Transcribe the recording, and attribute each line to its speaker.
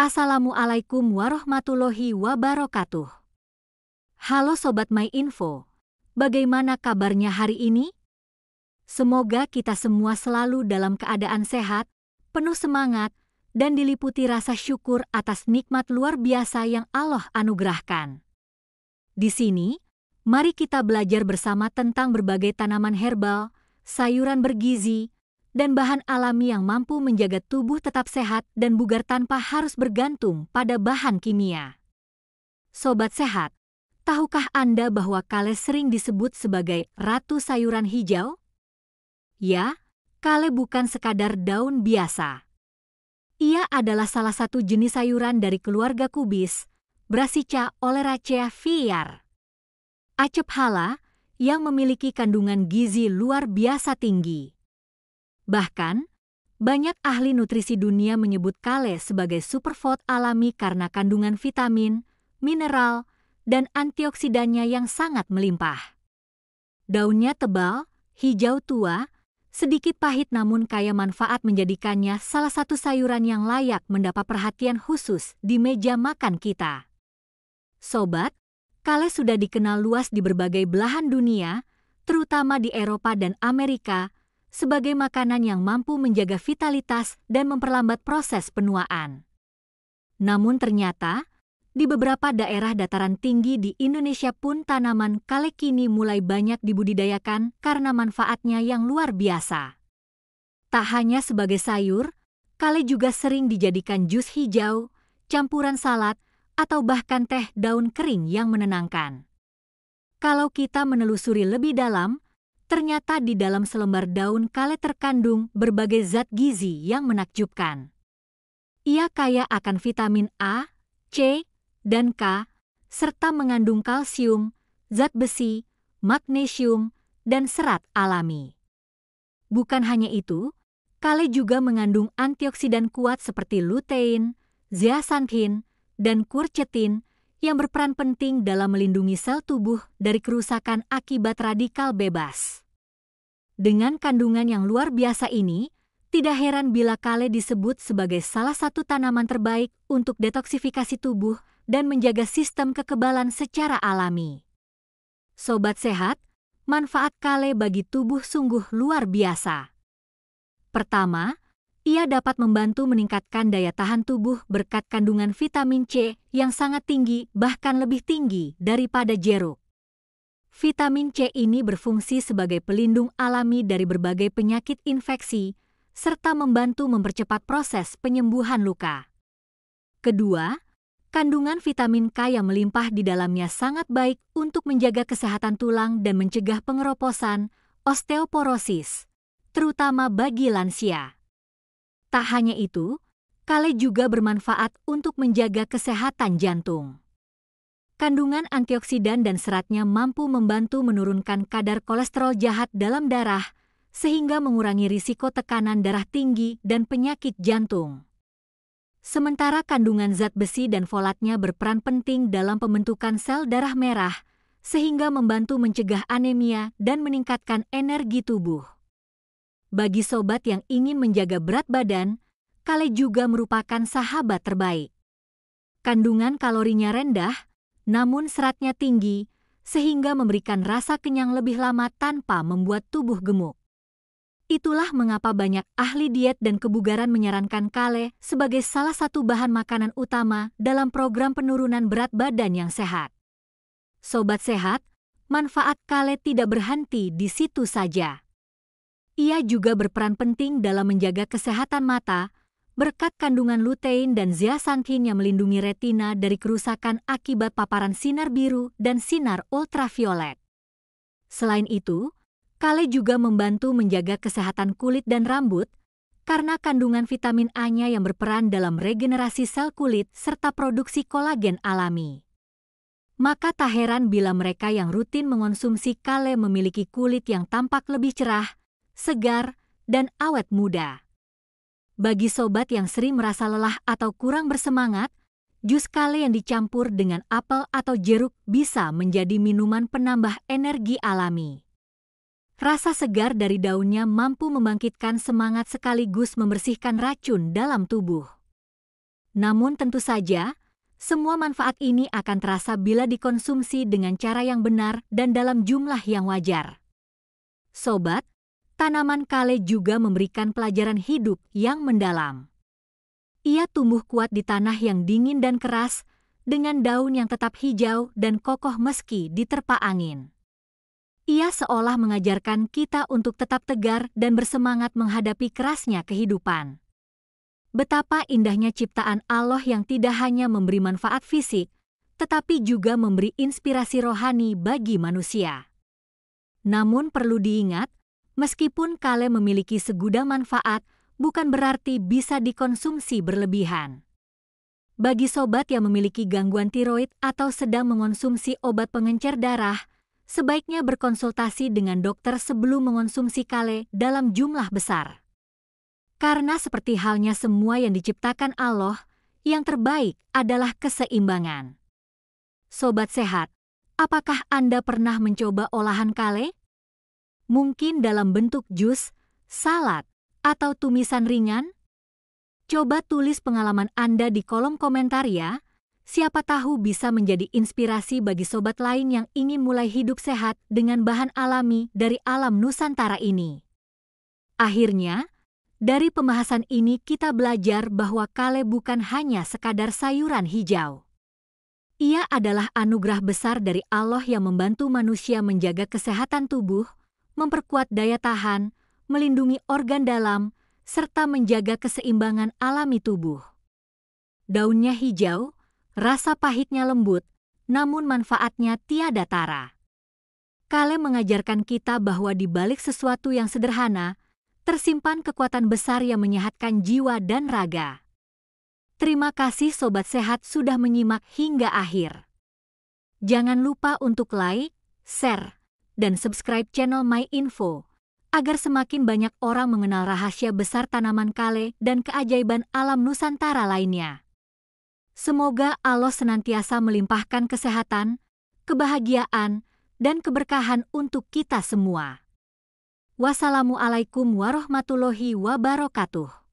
Speaker 1: Assalamualaikum warahmatullahi wabarakatuh. Halo Sobat MyInfo, bagaimana kabarnya hari ini? Semoga kita semua selalu dalam keadaan sehat, penuh semangat, dan diliputi rasa syukur atas nikmat luar biasa yang Allah anugerahkan. Di sini, mari kita belajar bersama tentang berbagai tanaman herbal, sayuran bergizi, dan bahan alami yang mampu menjaga tubuh tetap sehat dan bugar tanpa harus bergantung pada bahan kimia. Sobat sehat, tahukah Anda bahwa kale sering disebut sebagai ratu sayuran hijau? Ya, kale bukan sekadar daun biasa. Ia adalah salah satu jenis sayuran dari keluarga kubis, Brassica oleracea var. Acapella yang memiliki kandungan gizi luar biasa tinggi. Bahkan, banyak ahli nutrisi dunia menyebut kale sebagai superfood alami karena kandungan vitamin, mineral, dan antioksidannya yang sangat melimpah. Daunnya tebal, hijau tua, sedikit pahit namun kaya manfaat menjadikannya salah satu sayuran yang layak mendapat perhatian khusus di meja makan kita. Sobat, kale sudah dikenal luas di berbagai belahan dunia, terutama di Eropa dan Amerika, sebagai makanan yang mampu menjaga vitalitas dan memperlambat proses penuaan. Namun ternyata, di beberapa daerah dataran tinggi di Indonesia pun tanaman kale kini mulai banyak dibudidayakan karena manfaatnya yang luar biasa. Tak hanya sebagai sayur, kale juga sering dijadikan jus hijau, campuran salad, atau bahkan teh daun kering yang menenangkan. Kalau kita menelusuri lebih dalam, ternyata di dalam selembar daun kale terkandung berbagai zat gizi yang menakjubkan. Ia kaya akan vitamin A, C, dan K, serta mengandung kalsium, zat besi, magnesium, dan serat alami. Bukan hanya itu, kale juga mengandung antioksidan kuat seperti lutein, zeaxanthin, dan quercetin yang berperan penting dalam melindungi sel tubuh dari kerusakan akibat radikal bebas. Dengan kandungan yang luar biasa ini, tidak heran bila kale disebut sebagai salah satu tanaman terbaik untuk detoksifikasi tubuh dan menjaga sistem kekebalan secara alami. Sobat sehat, manfaat kale bagi tubuh sungguh luar biasa. Pertama, ia dapat membantu meningkatkan daya tahan tubuh berkat kandungan vitamin C yang sangat tinggi, bahkan lebih tinggi daripada jeruk. Vitamin C ini berfungsi sebagai pelindung alami dari berbagai penyakit infeksi, serta membantu mempercepat proses penyembuhan luka. Kedua, kandungan vitamin K yang melimpah di dalamnya sangat baik untuk menjaga kesehatan tulang dan mencegah pengeroposan, osteoporosis, terutama bagi lansia. Tak hanya itu, kale juga bermanfaat untuk menjaga kesehatan jantung. Kandungan antioksidan dan seratnya mampu membantu menurunkan kadar kolesterol jahat dalam darah, sehingga mengurangi risiko tekanan darah tinggi dan penyakit jantung. Sementara kandungan zat besi dan folatnya berperan penting dalam pembentukan sel darah merah, sehingga membantu mencegah anemia dan meningkatkan energi tubuh. Bagi sobat yang ingin menjaga berat badan, kale juga merupakan sahabat terbaik. Kandungan kalorinya rendah, namun seratnya tinggi, sehingga memberikan rasa kenyang lebih lama tanpa membuat tubuh gemuk. Itulah mengapa banyak ahli diet dan kebugaran menyarankan kale sebagai salah satu bahan makanan utama dalam program penurunan berat badan yang sehat. Sobat sehat, manfaat kale tidak berhenti di situ saja. Ia juga berperan penting dalam menjaga kesehatan mata, berkat kandungan lutein dan zeaxanthin yang melindungi retina dari kerusakan akibat paparan sinar biru dan sinar ultraviolet. Selain itu, kale juga membantu menjaga kesehatan kulit dan rambut, karena kandungan vitamin A-nya yang berperan dalam regenerasi sel kulit serta produksi kolagen alami. Maka tak heran bila mereka yang rutin mengonsumsi kale memiliki kulit yang tampak lebih cerah, segar, dan awet muda. Bagi sobat yang sering merasa lelah atau kurang bersemangat, jus kale yang dicampur dengan apel atau jeruk bisa menjadi minuman penambah energi alami. Rasa segar dari daunnya mampu membangkitkan semangat sekaligus membersihkan racun dalam tubuh. Namun tentu saja, semua manfaat ini akan terasa bila dikonsumsi dengan cara yang benar dan dalam jumlah yang wajar. Sobat, tanaman kale juga memberikan pelajaran hidup yang mendalam. Ia tumbuh kuat di tanah yang dingin dan keras, dengan daun yang tetap hijau dan kokoh meski diterpa angin. Ia seolah mengajarkan kita untuk tetap tegar dan bersemangat menghadapi kerasnya kehidupan. Betapa indahnya ciptaan Allah yang tidak hanya memberi manfaat fisik, tetapi juga memberi inspirasi rohani bagi manusia. Namun perlu diingat, meskipun kale memiliki segudang manfaat, bukan berarti bisa dikonsumsi berlebihan. Bagi sobat yang memiliki gangguan tiroid atau sedang mengonsumsi obat pengencer darah, sebaiknya berkonsultasi dengan dokter sebelum mengonsumsi kale dalam jumlah besar. Karena seperti halnya semua yang diciptakan Allah, yang terbaik adalah keseimbangan. Sobat sehat, apakah Anda pernah mencoba olahan kale? Mungkin dalam bentuk jus, salad, atau tumisan ringan? Coba tulis pengalaman Anda di kolom komentar ya. Siapa tahu bisa menjadi inspirasi bagi sobat lain yang ingin mulai hidup sehat dengan bahan alami dari alam Nusantara ini. Akhirnya, dari pembahasan ini kita belajar bahwa kale bukan hanya sekadar sayuran hijau. Ia adalah anugerah besar dari Allah yang membantu manusia menjaga kesehatan tubuh, memperkuat daya tahan, melindungi organ dalam, serta menjaga keseimbangan alami tubuh. Daunnya hijau, rasa pahitnya lembut, namun manfaatnya tiada tara. Kale mengajarkan kita bahwa di balik sesuatu yang sederhana, tersimpan kekuatan besar yang menyehatkan jiwa dan raga. Terima kasih Sobat Sehat sudah menyimak hingga akhir. Jangan lupa untuk like, share, dan subscribe channel My Info, agar semakin banyak orang mengenal rahasia besar tanaman kale dan keajaiban alam Nusantara lainnya. Semoga Allah senantiasa melimpahkan kesehatan, kebahagiaan, dan keberkahan untuk kita semua. Wassalamualaikum warahmatullahi wabarakatuh.